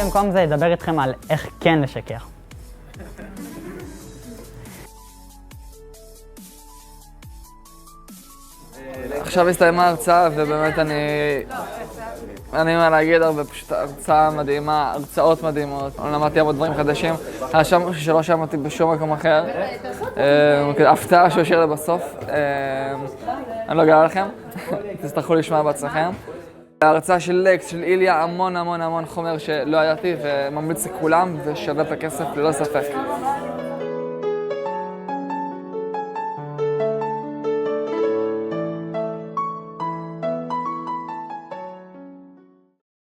במקום זה אדבר איתכם על איך כן לשקר. עכשיו הסתיימה ההרצאה ובאמת אני מה להגיד הרבה, פשוט הרצאה מדהימה, הרצאות מדהימות, למדתי הרבה דברים חדשים, היה שם משהו שלא שמעתי בשום מקום אחר, הפתעה שהוא השאיר לבסוף, אני לא אגלה לכם, תצטרכו לשמוע בעצמכם. ההרצאה של לקס, של איליה, המון חומר שלא ידעתי וממליץ לכולם ושווה את הכסף ללא ספק.